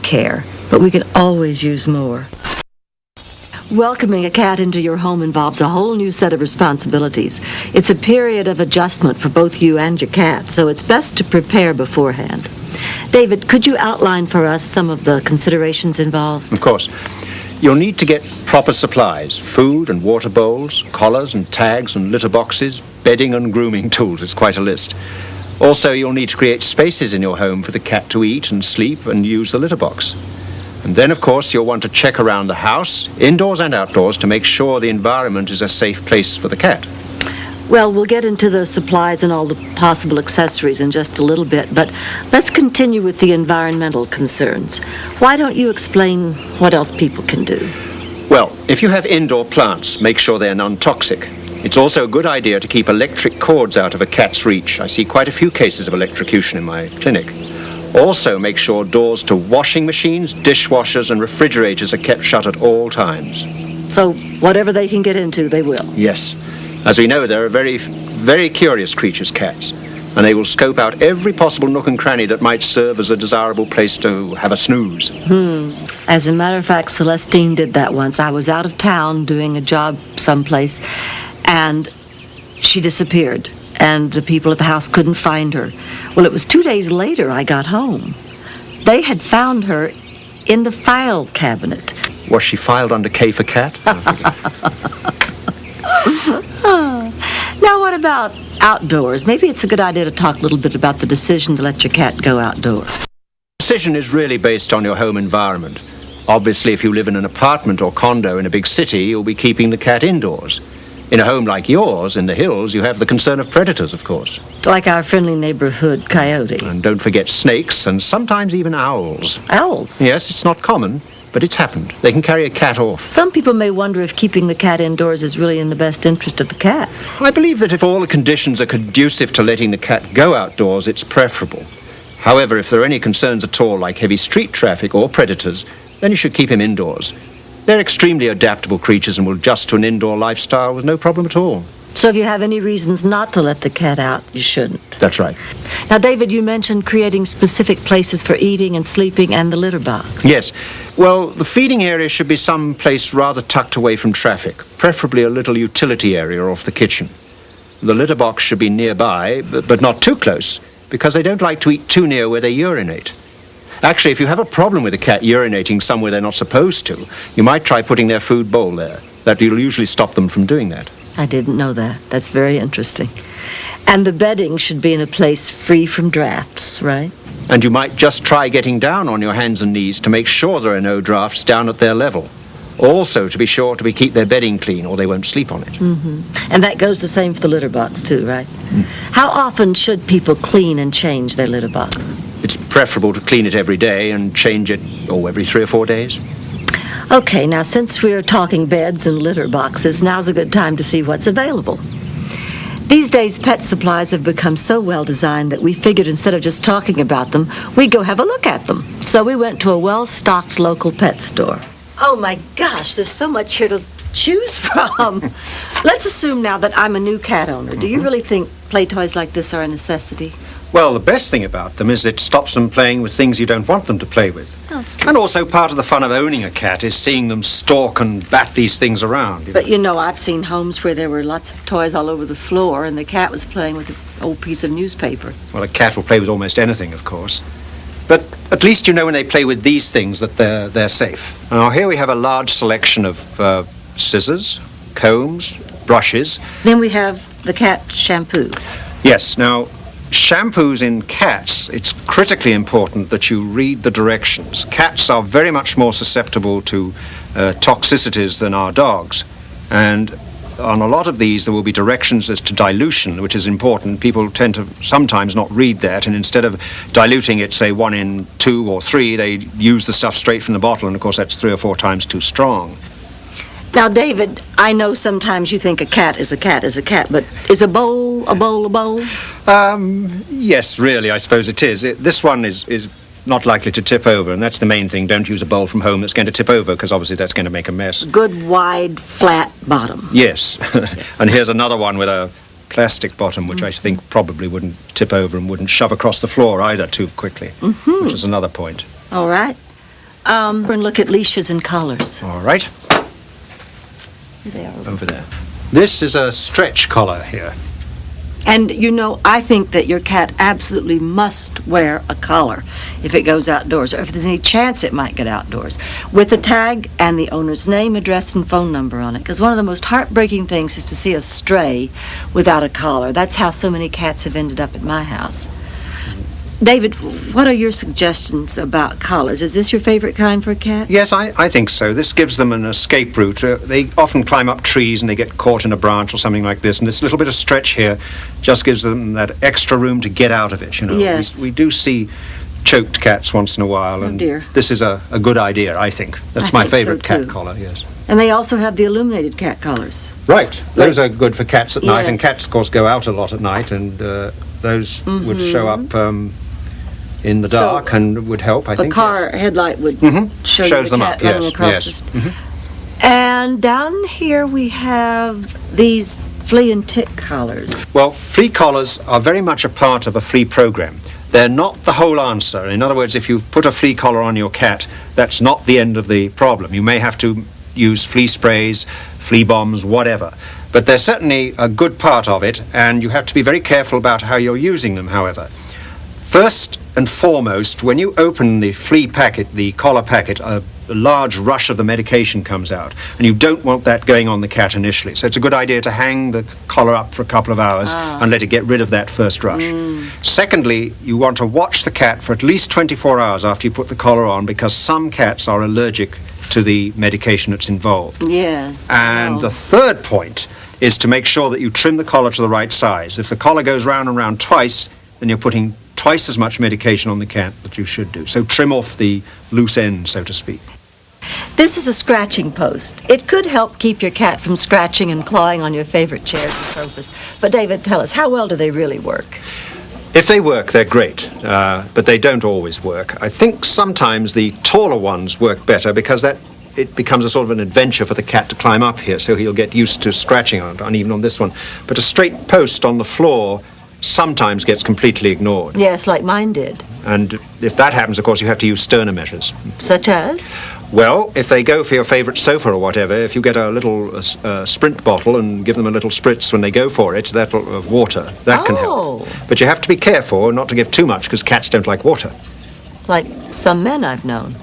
care, but we could always use more. Welcoming a cat into your home involves a whole new set of responsibilities. It's a period of adjustment for both you and your cat, so it's best to prepare beforehand. David, could you outline for us some of the considerations involved? Of course. You'll need to get proper supplies, food and water bowls, collars and tags and litter boxes, bedding and grooming tools. It's quite a list. Also, you'll need to create spaces in your home for the cat to eat and sleep and use the litter box. And then, of course, you'll want to check around the house, indoors and outdoors, to make sure the environment is a safe place for the cat. Well, we'll get into the supplies and all the possible accessories in just a little bit, but let's continue with the environmental concerns. Why don't you explain what else people can do? Well, if you have indoor plants, make sure they're non-toxic. It's also a good idea to keep electric cords out of a cat's reach. I see quite a few cases of electrocution in my clinic. Also, make sure doors to washing machines, dishwashers, and refrigerators are kept shut at all times. So, whatever they can get into, they will? Yes. As we know, they're very, very curious creatures, cats, and they will scope out every possible nook and cranny that might serve as a desirable place to have a snooze. As a matter of fact, Celestine did that once. I was out of town doing a job someplace, and she disappeared, and the people at the house couldn't find her. Well, it was 2 days later I got home. They had found her in the file cabinet. Was she filed under K for cat? Now, what about outdoors? Maybe it's a good idea to talk a little bit about the decision to let your cat go outdoors. The decision is really based on your home environment. Obviously, if you live in an apartment or condo in a big city, you'll be keeping the cat indoors. In a home like yours, in the hills, you have the concern of predators, of course. Like our friendly neighborhood coyote. And don't forget snakes and sometimes even owls. Owls? Yes, it's not common, but it's happened. They can carry a cat off. Some people may wonder if keeping the cat indoors is really in the best interest of the cat. I believe that if all the conditions are conducive to letting the cat go outdoors, it's preferable. However, if there are any concerns at all, like heavy street traffic or predators, then you should keep him indoors. They're extremely adaptable creatures and will adjust to an indoor lifestyle with no problem at all. So if you have any reasons not to let the cat out, you shouldn't. That's right. Now, David, you mentioned creating specific places for eating and sleeping and the litter box. Yes. Well, the feeding area should be some place rather tucked away from traffic, preferably a little utility area off the kitchen. The litter box should be nearby, but not too close, because they don't like to eat too near where they urinate. Actually, if you have a problem with a cat urinating somewhere they're not supposed to, you might try putting their food bowl there. That will usually stop them from doing that. I didn't know that. That's very interesting. And the bedding should be in a place free from drafts, right? And you might just try getting down on your hands and knees to make sure there are no drafts down at their level. Also, to be sure to keep their bedding clean, or they won't sleep on it. And that goes the same for the litter box, too, right? How often should people clean and change their litter box? It's preferable to clean it every day and change it, every 3 or 4 days. Okay, now since we're talking beds and litter boxes, now's a good time to see what's available. These days, pet supplies have become so well designed that we figured instead of just talking about them, we'd go have a look at them. So we went to a well-stocked local pet store. Oh my gosh, there's so much here to choose from. Let's assume now that I'm a new cat owner. Do you really think play toys like this are a necessity? Well, the best thing about them is it stops them playing with things you don't want them to play with. Oh, that's true. And also part of the fun of owning a cat is seeing them stalk and bat these things around. But you know, I've seen homes where there were lots of toys all over the floor and the cat was playing with an old piece of newspaper. Well, a cat will play with almost anything, of course. But at least you know when they play with these things that they're safe. Now, here we have a large selection of scissors, combs, brushes. Then we have the cat shampoo. Yes, now, shampoos in cats, it's critically important that you read the directions. Cats are very much more susceptible to toxicities than our dogs. And on a lot of these, there will be directions as to dilution, which is important. People tend to sometimes not read that, and instead of diluting it, say, 1 in 2 or 3, they use the stuff straight from the bottle, and of course that's 3 or 4 times too strong. Now, David, I know sometimes you think a cat is a cat is a cat, but is a bowl a bowl a bowl? Yes, really, I suppose it is. This one is not likely to tip over, and that's the main thing. Don't use a bowl from home that's going to tip over, because obviously that's going to make a mess. Good, wide, flat bottom. Yes. And here's another one with a plastic bottom, which I think probably wouldn't tip over and wouldn't shove across the floor either too quickly, which is another point. All right. And look at leashes and collars. All right. Here they are. Over there. This is a stretch collar here. And, you know, I think that your cat absolutely must wear a collar if it goes outdoors, or if there's any chance it might get outdoors, with a tag and the owner's name, address, and phone number on it. Because one of the most heartbreaking things is to see a stray without a collar. That's how so many cats have ended up at my house. David, what are your suggestions about collars? Is this your favorite kind for a cat? Yes, I think so. This gives them an escape route. They often climb up trees and they get caught in a branch or something like this, and this little bit of stretch here just gives them that extra room to get out of it, you know. Yes. We do see choked cats once in a while, and dear. This is a good idea, I think. That's my favorite cat collar, yes. And they also have the Illuminated Cat Collars. Right. Those are good for cats at night, and Yes. cats, of course, go out a lot at night, and those would show up in the dark and would help, I think. A car headlight would show Shows you them the cat up, running yes, across yes. the street. And down here we have these flea and tick collars. Well, flea collars are very much a part of a flea program. They're not the whole answer. In other words, if you've put a flea collar on your cat, that's not the end of the problem. You may have to use flea sprays, flea bombs, whatever. But they're certainly a good part of it, and you have to be very careful about how you're using them, however. First and foremost, when you open the flea packet, the collar packet, a large rush of the medication comes out, and you don't want that going on the cat initially. So it's a good idea to hang the collar up for a couple of hours and let it get rid of that first rush. Secondly, you want to watch the cat for at least 24 hours after you put the collar on, because some cats are allergic to the medication that's involved. Yes. And the third point is to make sure that you trim the collar to the right size. If the collar goes round and round twice, then you're putting twice as much medication on the cat that you should do. So trim off the loose end, so to speak. This is a scratching post. It could help keep your cat from scratching and clawing on your favorite chairs and sofas. But David, tell us, how well do they really work? If they work, they're great, but they don't always work. I think sometimes the taller ones work better because it becomes a sort of an adventure for the cat to climb up here, so he'll get used to scratching on it, and even on this one. But a straight post on the floor sometimes gets completely ignored. Yes, like mine did. And if that happens, of course, you have to use sterner measures. Such as? Well, if they go for your favourite sofa or whatever, if you get a little Sprint bottle and give them a little spritz when they go for it, that'll water, that can help. But you have to be careful not to give too much, because cats don't like water. Like some men I've known.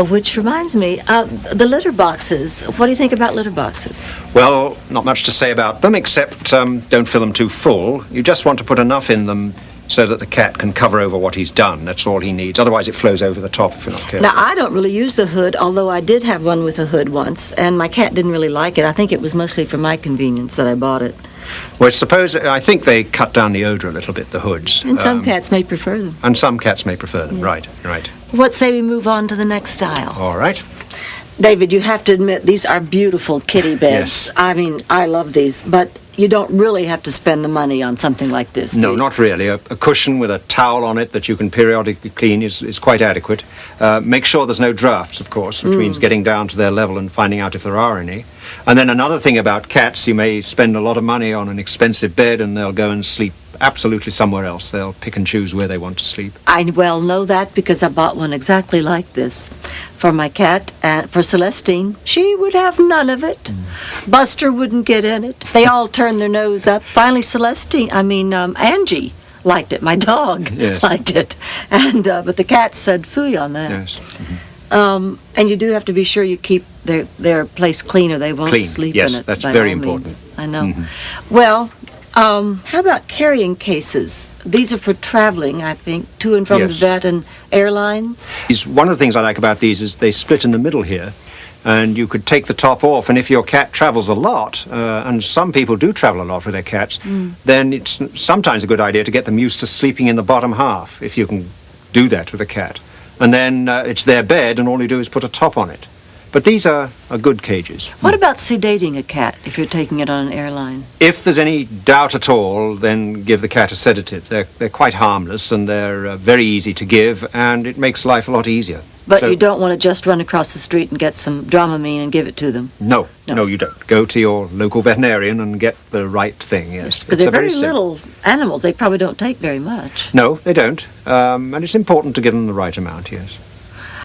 Which reminds me, the litter boxes. What do you think about litter boxes? Well, not much to say about them, except don't fill them too full. You just want to put enough in them so that the cat can cover over what he's done. That's all he needs. Otherwise, it flows over the top if you're not careful. Now, I don't really use the hood, although I did have one with a hood once, and my cat didn't really like it. I think it was mostly for my convenience that I bought it. Well, I think they cut down the odour a little bit, the hoods. And some cats may prefer them. And some cats may prefer them, Yes. right. What say we move on to the next style? All right. David, you have to admit, these are beautiful kitty beds. Yes. I mean, I love these, but you don't really have to spend the money on something like this, do No, you? not really. A cushion with a towel on it that you can periodically clean is quite adequate. Make sure there's no drafts, of course, which means getting down to their level and finding out if there are any. And then another thing about cats, you may spend a lot of money on an expensive bed and they'll go and sleep absolutely somewhere else. They'll pick and choose where they want to sleep. I well know that because I bought one exactly like this for my cat. For Celestine, she would have none of it. Buster wouldn't get in it. They all turned their nose up. Finally, Angie liked it. My dog Yes. liked it. And but the cat said phooey on that. Yes. And you do have to be sure you keep their place clean or they won't Clean, sleep yes, in it. that's by very all important. means. I know. Well, how about carrying cases? These are for traveling, I think, to and from the Yes. vet and airlines. One of the things I like about these is they split in the middle here, and you could take the top off, and if your cat travels a lot, and some people do travel a lot with their cats, then it's sometimes a good idea to get them used to sleeping in the bottom half, if you can do that with a cat. And then it's their bed, and all you do is put a top on it. But these are good cages. What about sedating a cat if you're taking it on an airline? If there's any doubt at all, then give the cat a sedative. They're quite harmless, and they're very easy to give, and it makes life a lot easier. But So- you don't want to just run across the street and get some Dramamine and give it to them. No, No. no, you don't. Go to your local veterinarian and get the right thing, yes. Because It's they're a very simple- little animals. They probably don't take very much. No, they don't. And it's important to give them the right amount, yes.